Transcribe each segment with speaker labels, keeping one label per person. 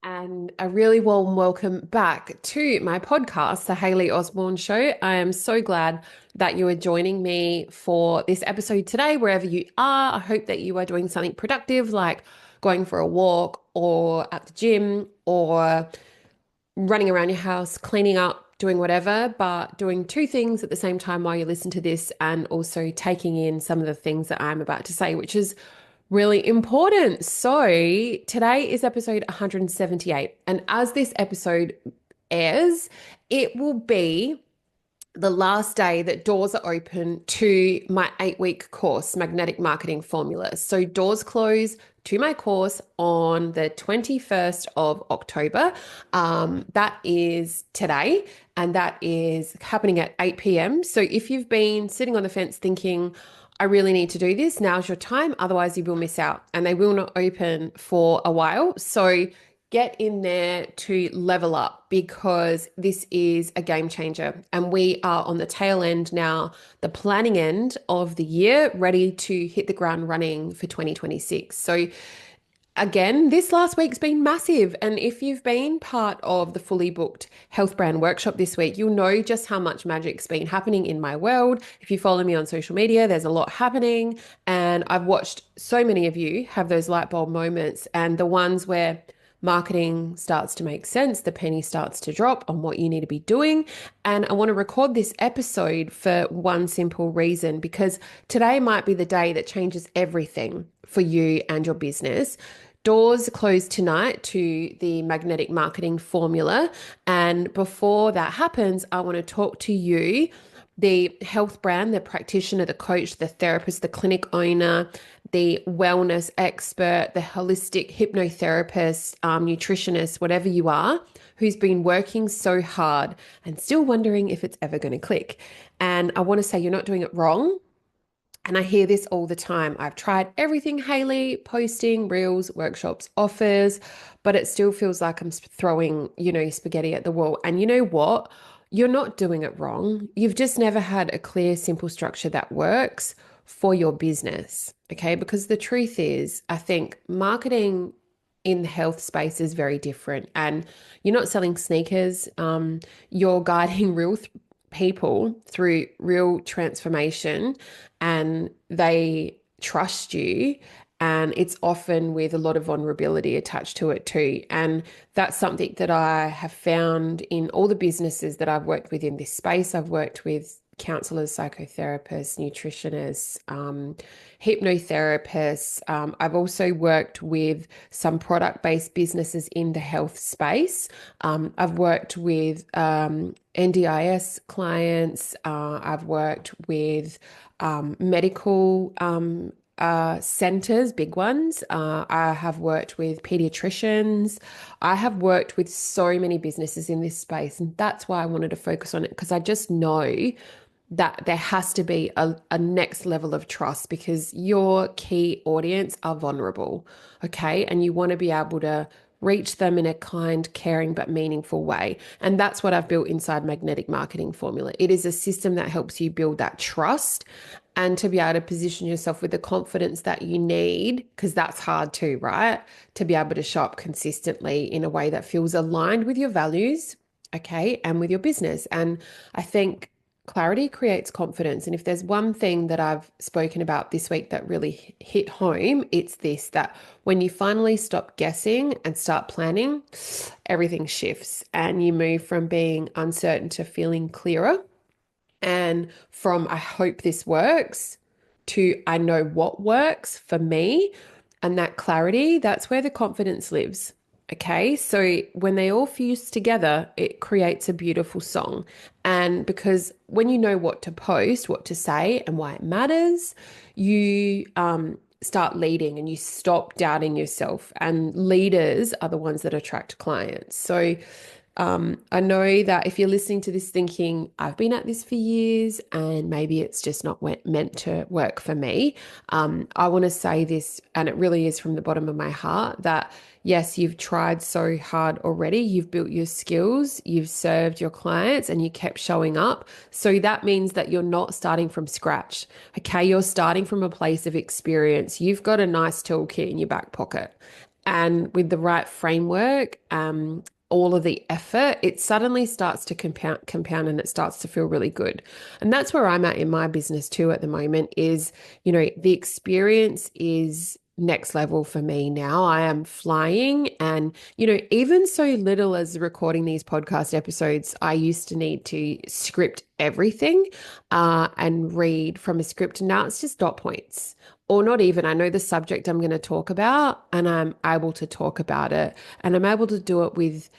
Speaker 1: And a really warm welcome back to my podcast, The Hayley Osborne Show. I am so glad that you are joining me for this episode today, wherever you are. I hope that you are doing something productive, like going for a walk or at the gym or running around your house, cleaning up, doing whatever, but doing two things at the same time while you listen to this and also taking in some of the things that I'm about to say, which is really important. So, today is episode 178. And as this episode airs, it will be the last day that doors are open to my 8-week course, Magnetic Marketing Formula. So doors close to my course on the 21st of October. That is today, and that is happening at 8 p.m. So if you've been sitting on the fence thinking, I really need to do this, now's your time. Otherwise, you will miss out, and they will not open for a while. So get in there to level up because this is a game changer. And we are on the tail end now, the planning end of the year, ready to hit the ground running for 2026. So again, this last week's been massive. And if you've been part of the fully booked health brand workshop this week, you'll know just how much magic's been happening in my world. If you follow me on social media, there's a lot happening. And I've watched so many of you have those light bulb moments and the ones where marketing starts to make sense, the penny starts to drop on what you need to be doing. And I want to record this episode for one simple reason, because today might be the day that changes everything for you and your business. Doors close tonight to the magnetic marketing formula. And before that happens, I want to talk to you, the health brand, the practitioner, the coach, the therapist, the clinic owner, the wellness expert, the holistic hypnotherapist, nutritionist, whatever you are, who's been working so hard and still wondering if it's ever going to click. And I want to say you're not doing it wrong. And I hear this all the time. I've tried everything, Hayley, posting, reels, workshops, offers, but it still feels like I'm throwing, spaghetti at the wall. And you know what? You're not doing it wrong. You've just never had a clear, simple structure that works for your business. Okay. Because the truth is, I think marketing in the health space is very different. And you're not selling sneakers, you're guiding real people through real transformation, and they trust you. And it's often with a lot of vulnerability attached to it too. And that's something that I have found in all the businesses that I've worked with in this space. I've worked with counselors, psychotherapists, nutritionists, hypnotherapists. I've also worked with some product-based businesses in the health space. I've worked with NDIS clients. I've worked with medical centers, big ones. I have worked with pediatricians. I have worked with so many businesses in this space. And that's why I wanted to focus on it, because I just know that there has to be a next level of trust, because your key audience are vulnerable. Okay. And you want to be able to reach them in a kind, caring, but meaningful way. And that's what I've built inside Magnetic Marketing Formula. It is a system that helps you build that trust and to be able to position yourself with the confidence that you need, because that's hard too, right? To be able to show up consistently in a way that feels aligned with your values, okay, and with your business. And I think clarity creates confidence. And if there's one thing that I've spoken about this week that really hit home, it's this: that when you finally stop guessing and start planning, everything shifts and you move from being uncertain to feeling clearer, and from I hope this works to I know what works for me. And that clarity, that's where the confidence lives. Okay, so when they all fuse together, it creates a beautiful song. And because when you know what to post, what to say, and why it matters, you start leading and you stop doubting yourself. And leaders are the ones that attract clients. So I know that if you're listening to this thinking, I've been at this for years and maybe it's just not meant to work for me, I want to say this, and it really is from the bottom of my heart, that yes, you've tried so hard already. You've built your skills, you've served your clients, and you kept showing up. So that means that you're not starting from scratch. Okay, you're starting from a place of experience. You've got a nice toolkit in your back pocket. and with the right framework, all of the effort, it suddenly starts to compound and it starts to feel really good. And that's where I'm at in my business too at the moment is, the experience is next level for me now. I am flying and, even so little as recording these podcast episodes, I used to need to script everything and read from a script. Now it's just dot points or not even. I know the subject I'm going to talk about and I'm able to talk about it and I'm able to do it with,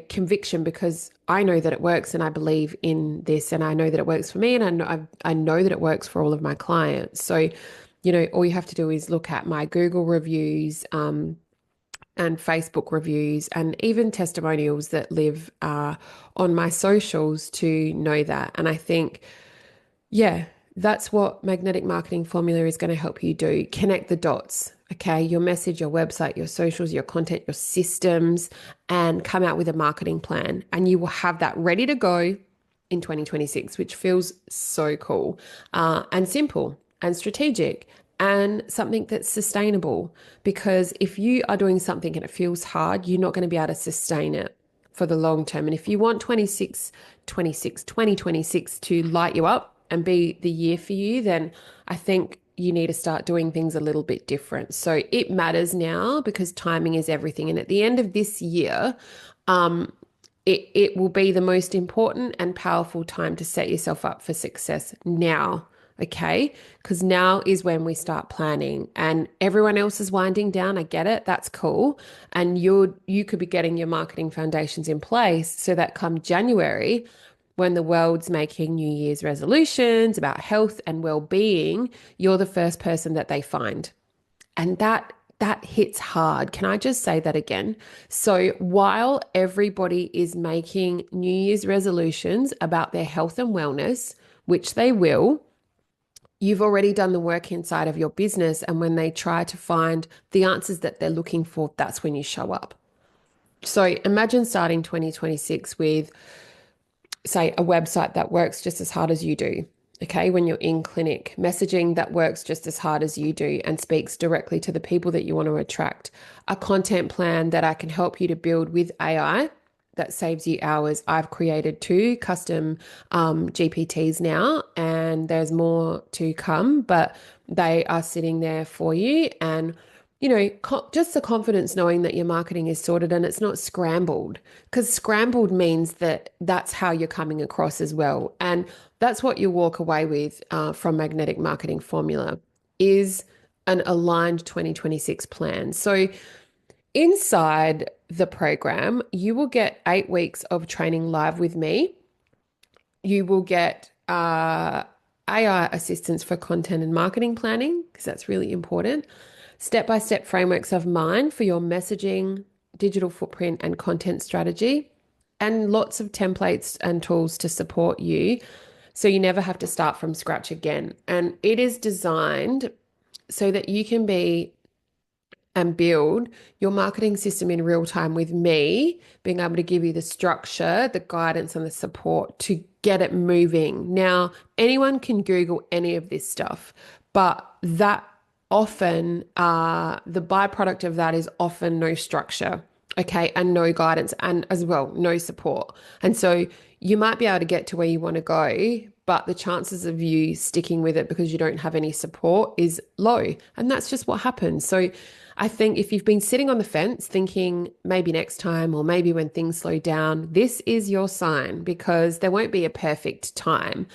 Speaker 1: conviction because I know that it works and I believe in this and I know that it works for me and I know that it works for all of my clients. So, all you have to do is look at my Google reviews, and Facebook reviews and even testimonials that live on my socials to know that. And I think, yeah, that's what magnetic marketing formula is going to help you do. Connect the dots, okay? Your message, your website, your socials, your content, your systems, and come out with a marketing plan. And you will have that ready to go in 2026, which feels so cool and simple and strategic and something that's sustainable. Because if you are doing something and it feels hard, you're not going to be able to sustain it for the long term. And if you want 2026 to light you up and be the year for you, then I think you need to start doing things a little bit different. So it matters now because timing is everything. And at the end of this year, it will be the most important and powerful time to set yourself up for success now. Okay. Because now is when we start planning and everyone else is winding down. I get it. That's cool. And you could be getting your marketing foundations in place so that come January, when the world's making New Year's resolutions about health and well-being, you're the first person that they find. And that hits hard. Can I just say that again? So while everybody is making New Year's resolutions about their health and wellness, which they will, you've already done the work inside of your business. And when they try to find the answers that they're looking for, that's when you show up. So imagine starting 2026 with, say, a website that works just as hard as you do. Okay, when you're in clinic, messaging that works just as hard as you do and speaks directly to the people that you want to attract, a content plan that I can help you to build with AI that saves you hours. I've created 2 custom GPTs now, and there's more to come, but they are sitting there for you. And just the confidence knowing that your marketing is sorted and it's not scrambled, because scrambled means that that's how you're coming across as well. And that's what you walk away with from Magnetic Marketing Formula is an aligned 2026 plan. So inside the program, you will get 8 weeks of training live with me. You will get AI assistance for content and marketing planning, because that's really important. Step-by-step frameworks of mine for your messaging, digital footprint, and content strategy, and lots of templates and tools to support you so you never have to start from scratch again. And it is designed so that you can be and build your marketing system in real time with me, being able to give you the structure, the guidance, and the support to get it moving. Now, anyone can Google any of this stuff, but that often, the byproduct of that is often no structure, okay, and no guidance, and as well, no support. And so you might be able to get to where you want to go, but the chances of you sticking with it because you don't have any support is low. And that's just what happens. So I think if you've been sitting on the fence thinking maybe next time or maybe when things slow down, this is your sign, because there won't be a perfect time.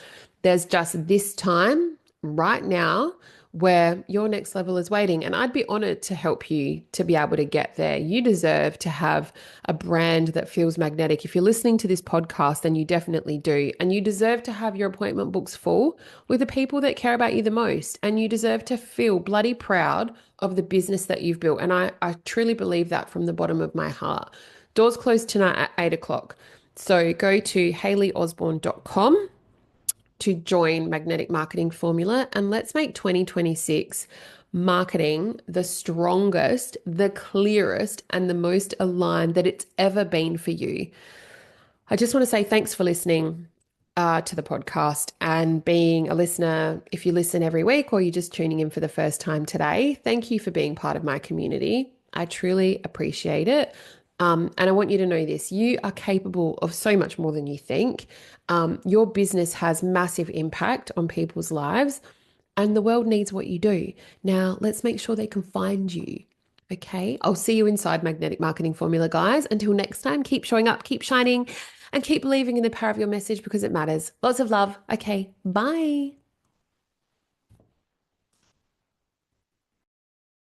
Speaker 1: There's just this time right now where your next level is waiting. And I'd be honored to help you to be able to get there. You deserve to have a brand that feels magnetic. If you're listening to this podcast, then you definitely do. And you deserve to have your appointment books full with the people that care about you the most. And you deserve to feel bloody proud of the business that you've built. And I truly believe that from the bottom of my heart. Doors close tonight at 8 o'clock. So go to hayleyosborne.com to join Magnetic Marketing Formula, and let's make 2026 marketing the strongest, the clearest, and the most aligned that it's ever been for you. I just want to say thanks for listening to the podcast and being a listener. If you listen every week or you're just tuning in for the first time today, thank you for being part of my community. I truly appreciate it. And I want you to know this, you are capable of so much more than you think. Your business has massive impact on people's lives, and the world needs what you do. Now, let's make sure they can find you. Okay. I'll see you inside Magnetic Marketing Formula, guys. Until next time, keep showing up, keep shining, and keep believing in the power of your message because it matters. Lots of love. Okay. Bye.